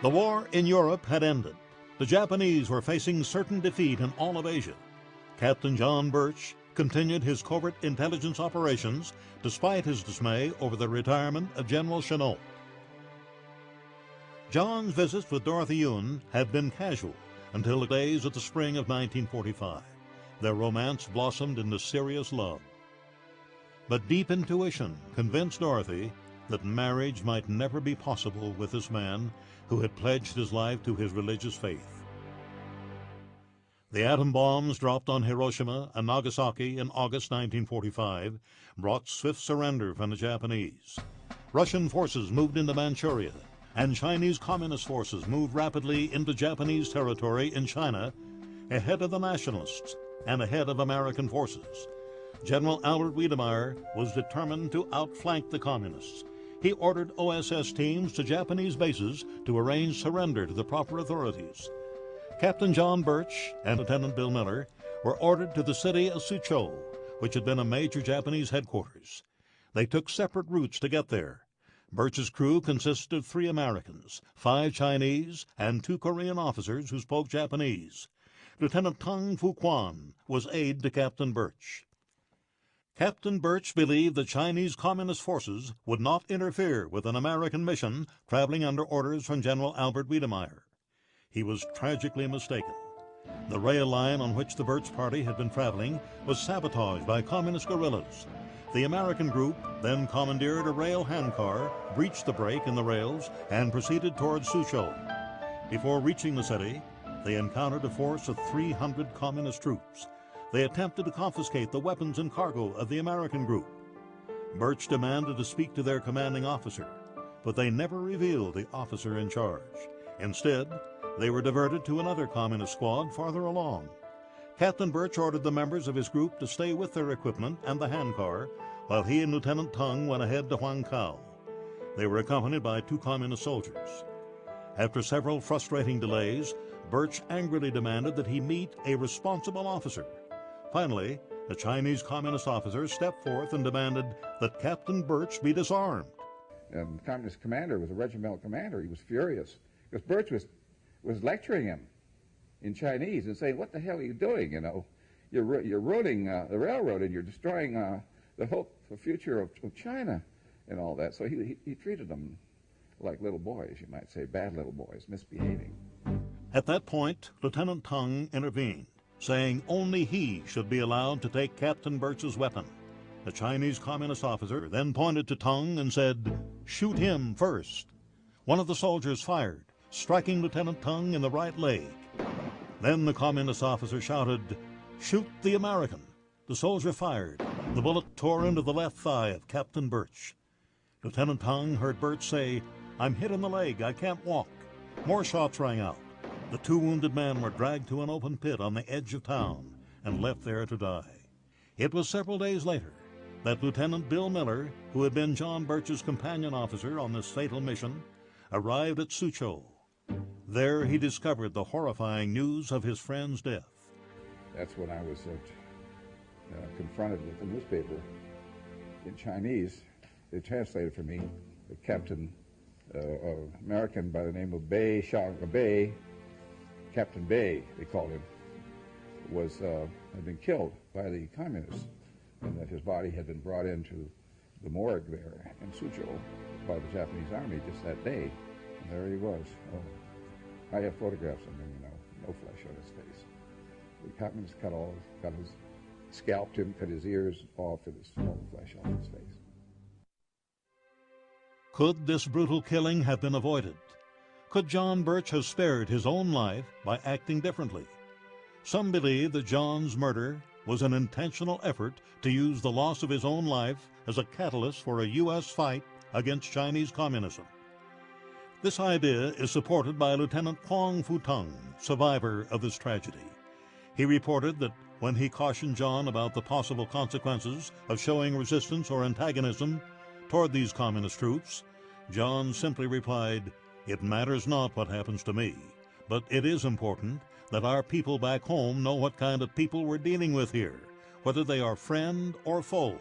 The war in Europe had ended. The Japanese were facing certain defeat in all of Asia. Captain John Birch continued his covert intelligence operations despite his dismay over the retirement of General Chennault. John's visits with Dorothy Ewan had been casual until the days of the spring of 1945. Their romance blossomed into serious love. But deep intuition convinced Dorothy that marriage might never be possible with this man who had pledged his life to his religious faith. The atom bombs dropped on Hiroshima and Nagasaki in August 1945 brought swift surrender from the Japanese. Russian forces moved into Manchuria, and Chinese Communist forces moved rapidly into Japanese territory in China, ahead of the nationalists and ahead of American forces. General Albert Wiedemeyer was determined to outflank the communists. He ordered OSS teams to Japanese bases to arrange surrender to the proper authorities. Captain John Birch and Lieutenant Bill Miller were ordered to the city of Suzhou, which had been a major Japanese headquarters. They took separate routes to get there. Birch's crew consisted of 3 Americans, 5 Chinese, and 2 Korean officers who spoke Japanese. Lieutenant Tung Fu Quan was aide to Captain Birch. Captain Birch believed the Chinese Communist forces would not interfere with an American mission traveling under orders from General Albert Wiedemeyer. He was tragically mistaken. The rail line on which the Birch party had been traveling was sabotaged by communist guerrillas. The American group then commandeered a rail handcar, breached the break in the rails, and proceeded towards Suzhou. Before reaching the city, they encountered a force of 300 communist troops. They attempted to confiscate the weapons and cargo of the American group. Birch demanded to speak to their commanding officer, but they never revealed the officer in charge. Instead, they were diverted to another communist squad farther along. Captain Birch ordered the members of his group to stay with their equipment and the handcar, while he and Lieutenant Tung went ahead to Huangkao. They were accompanied by 2 communist soldiers. After several frustrating delays, Birch angrily demanded that he meet a responsible officer. Finally, a Chinese communist officer stepped forth and demanded that Captain Birch be disarmed. And the communist commander was a regimental commander. He was furious because Birch was lecturing him in Chinese and saying, "What the hell are you doing? You know, you're ruining the railroad and you're destroying the hope for future of China and all that." So he treated them like little boys, you might say, bad little boys, misbehaving. At that point, Lieutenant Tung intervened, saying only he should be allowed to take Captain Birch's weapon. The Chinese communist officer then pointed to Tung and said, "Shoot him first." One of the soldiers fired, striking Lieutenant Tung in the right leg. Then the communist officer shouted, "Shoot the American." The soldier fired. The bullet tore into the left thigh of Captain Birch. Lieutenant Tung heard Birch say, "I'm hit in the leg, I can't walk." More shots rang out. The 2 wounded men were dragged to an open pit on the edge of town and left there to die. It was several days later that Lieutenant Bill Miller, who had been John Birch's companion officer on this fatal mission, arrived at Suzhou. There he discovered the horrifying news of his friend's death. That's when I was confronted with the newspaper in Chinese. They translated for me the Captain American by the name of Bay, Captain Bay, they called him, had been killed by the communists, and that his body had been brought into the morgue there in Suzhou by the Japanese army just that day. And there he was. Oh, I have photographs of him, you know, no flesh on his face. The communists scalped him, cut his ears off, and all the flesh off his face. Could this brutal killing have been avoided? Could John Birch have spared his own life by acting differently? Some believe that John's murder was an intentional effort to use the loss of his own life as a catalyst for a U.S. fight against Chinese communism. This idea is supported by Lieutenant Kwong Fu-tung, survivor of this tragedy. He reported that when he cautioned John about the possible consequences of showing resistance or antagonism toward these communist troops, John simply replied, "It matters not what happens to me, but it is important that our people back home know what kind of people we're dealing with here, whether they are friend or foe."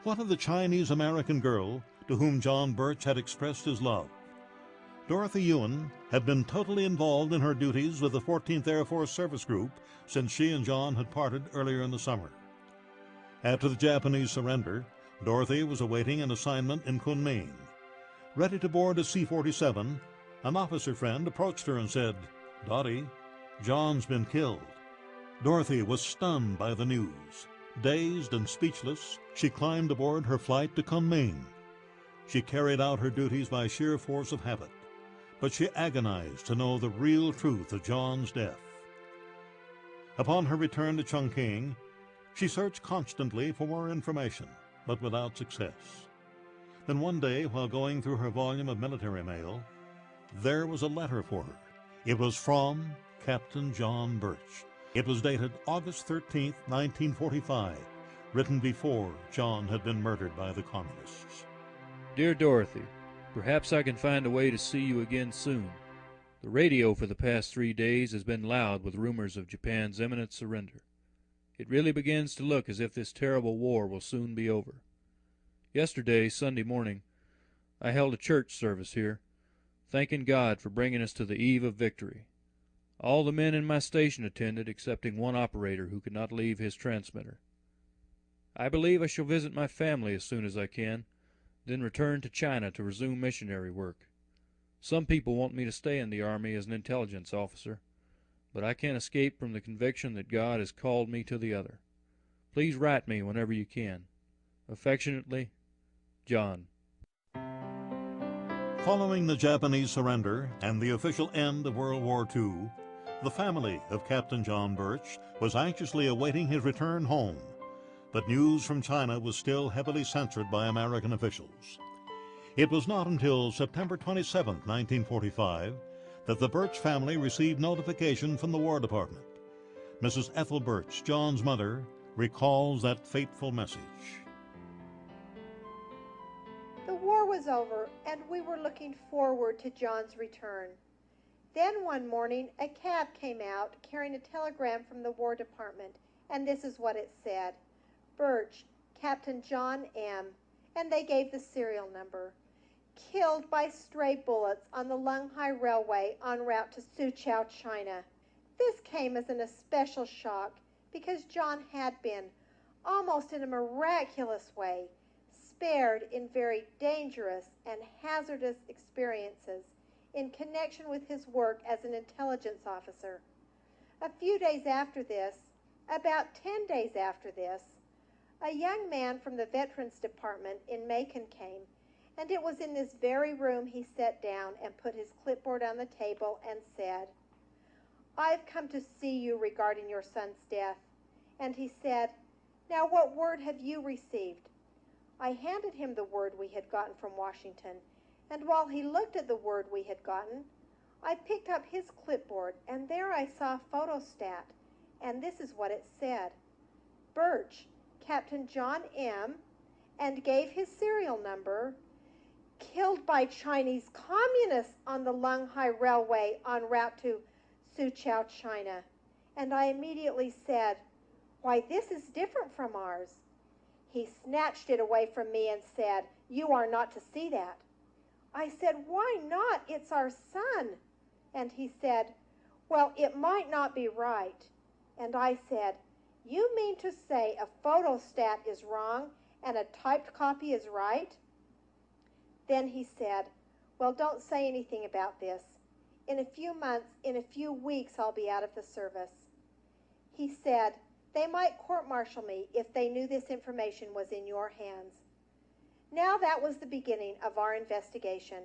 What of the Chinese-American girl to whom John Birch had expressed his love? Dorothy Ewan had been totally involved in her duties with the 14th Air Force Service Group since she and John had parted earlier in the summer. After the Japanese surrender, Dorothy was awaiting an assignment in Kunming. Ready to board a C-47, an officer friend approached her and said, "Dottie, John's been killed." Dorothy was stunned by the news. Dazed and speechless, she climbed aboard her flight to Kunming. She carried out her duties by sheer force of habit, but she agonized to know the real truth of John's death. Upon her return to Chongqing, she searched constantly for more information, but without success. Then one day, while going through her volume of military mail, there was a letter for her. It was from Captain John Birch. It was dated August 13, 1945, written before John had been murdered by the communists. Dear Dorothy, perhaps I can find a way to see you again soon. The radio for the past 3 days has been loud with rumors of Japan's imminent surrender. It really begins to look as if this terrible war will soon be over. Yesterday, Sunday morning, I held a church service here, thanking God for bringing us to the eve of victory. All the men in my station attended, excepting one operator who could not leave his transmitter. I believe I shall visit my family as soon as I can, then return to China to resume missionary work. Some people want me to stay in the Army as an intelligence officer, but I can't escape from the conviction that God has called me to the other. Please write me whenever you can. Affectionately, John. Following the Japanese surrender and the official end of World War II, the family of Captain John Birch was anxiously awaiting his return home, but news from China was still heavily censored by American officials. It was not until September 27, 1945, that the Birch family received notification from the War Department. Mrs. Ethel Birch, John's mother, recalls that fateful message. The war was over, and we were looking forward to John's return. Then one morning, a cab came out carrying a telegram from the War Department, and this is what it said: Birch, Captain John M., and they gave the serial number. Killed by stray bullets on the Lunghai Railway en route to Suzhou, China. This came as an especial shock because John had been, almost in a miraculous way, spared in very dangerous and hazardous experiences in connection with his work as an intelligence officer. A few days after this, about 10 days after this, a young man from the Veterans Department in Macon came, and it was in this very room he sat down and put his clipboard on the table and said, "I've come to see you regarding your son's death." And he said, "Now what word have you received?" I handed him the word we had gotten from Washington, and while he looked at the word we had gotten, I picked up his clipboard, and there I saw a photostat, and this is what it said: Birch, Captain John M., and gave his serial number, killed by Chinese communists on the Lunghai Railway en route to Suzhou, China. And I immediately said, "Why, this is different from ours." He snatched it away from me and said, "You are not to see that." I said, "Why not? It's our son." And he said, "Well, it might not be right." And I said, "You mean to say a photostat is wrong and a typed copy is right?" Then he said, "Well, don't say anything about this. In a few months, in a few weeks, I'll be out of the service." He said, "They might court-martial me if they knew this information was in your hands." Now that was the beginning of our investigation.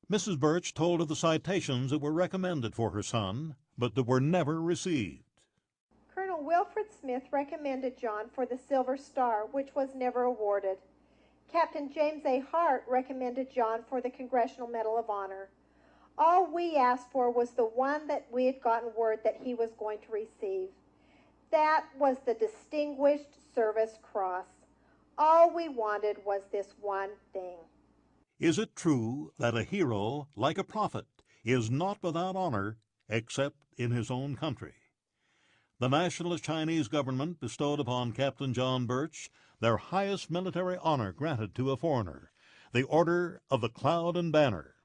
Mrs. Birch told of the citations that were recommended for her son, but that were never received. Colonel Wilfred Smith recommended John for the Silver Star, which was never awarded. Captain James A. Hart recommended John for the Congressional Medal of Honor. All we asked for was the one that we had gotten word that he was going to receive. That was the Distinguished Service Cross. All we wanted was this one thing. Is it true that a hero, like a prophet, is not without honor except in his own country? The nationalist Chinese government bestowed upon Captain John Birch their highest military honor granted to a foreigner, the Order of the Cloud and Banner.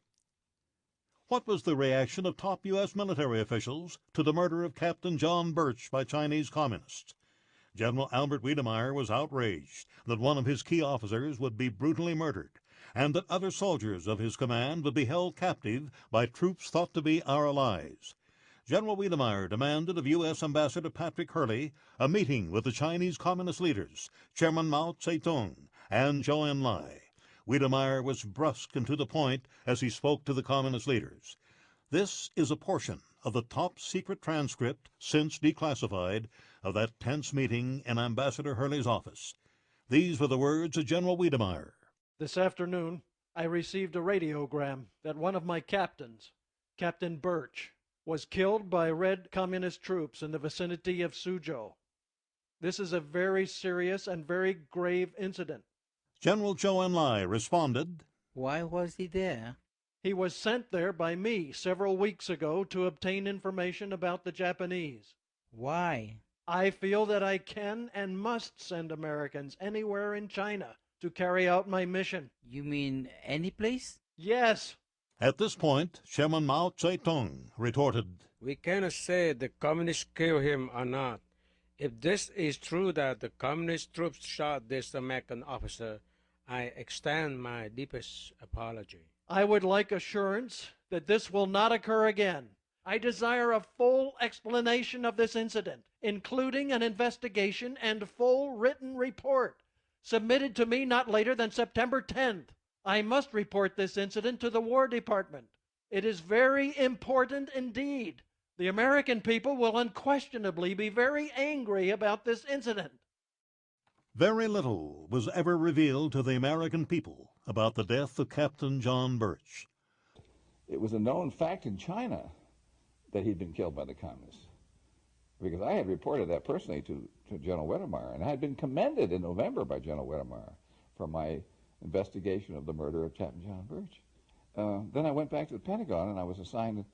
What What was the reaction of top U.S. military officials to the murder of Captain John Birch by Chinese communists? General Albert Wiedemeyer was outraged that one of his key officers would be brutally murdered, and that other soldiers of his command would be held captive by troops thought to be our allies. General Wiedemeyer demanded of U.S. Ambassador Patrick Hurley a meeting with the Chinese Communist leaders, Chairman Mao Zedong and Zhou Enlai. Wiedemeyer was brusque and to the point as he spoke to the Communist leaders. This is a portion of the top-secret transcript, since declassified, of that tense meeting in Ambassador Hurley's office. These were the words of General Wiedemeyer. This afternoon, I received a radiogram that one of my captains, Captain Birch, was killed by Red Communist troops in the vicinity of Suzhou. This is a very serious and very grave incident. General Zhou Enlai responded, Why was he there? He was sent there by me several weeks ago to obtain information about the Japanese. Why? I feel that I can and must send Americans anywhere in China to carry out my mission. You mean any place? Yes. At this point, Chairman Mao Zedong retorted, We cannot say the communists killed him or not. If this is true that the communist troops shot this American officer, I extend my deepest apology. I would like assurance that this will not occur again. I desire a full explanation of this incident, including an investigation and full written report, submitted to me not later than September 10th. I must report this incident to the War Department. It is very important indeed. The American people will unquestionably be very angry about this incident. Very little was ever revealed to the American people about the death of Captain John Birch. It was a known fact in China that he'd been killed by the communists, because I had reported that personally to General Wiedemeyer, and I had been commended in November by General Wiedemeyer for my investigation of the murder of Captain John Birch. Then I went back to the Pentagon, and I was assigned,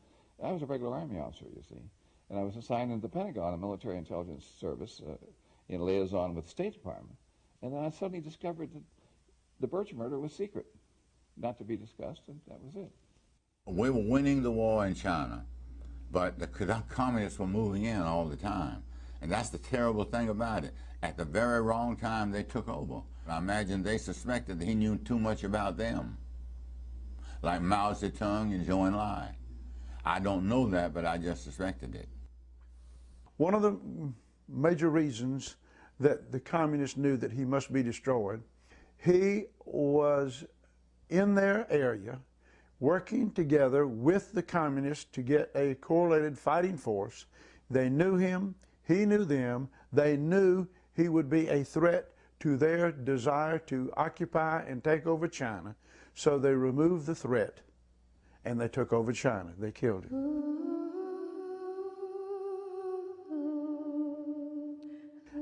I was a regular Army officer, you see, and I was assigned into the Pentagon, a military intelligence service, in liaison with the State Department. And then I suddenly discovered that the Birch murder was secret, not to be discussed, and that was it. We were winning the war in China, but the communists were moving in all the time. And that's the terrible thing about it. At the very wrong time, they took over. I imagine they suspected that he knew too much about them, like Mao Zedong and Zhou Enlai. I don't know that, but I just suspected it. One of the major reasons that the communists knew that he must be destroyed, he was in their area working together with the communists to get a correlated fighting force. They knew him, he knew them, they knew he would be a threat to their desire to occupy and take over China, so they removed the threat and they took over China. They killed him.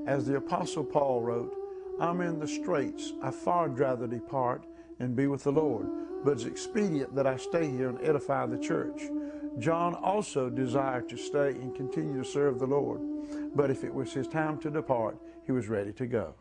As the Apostle Paul wrote, I'm in the straits. I far rather depart and be with the Lord, but it's expedient that I stay here and edify the church. John also desired to stay and continue to serve the Lord, but if it was his time to depart, he was ready to go.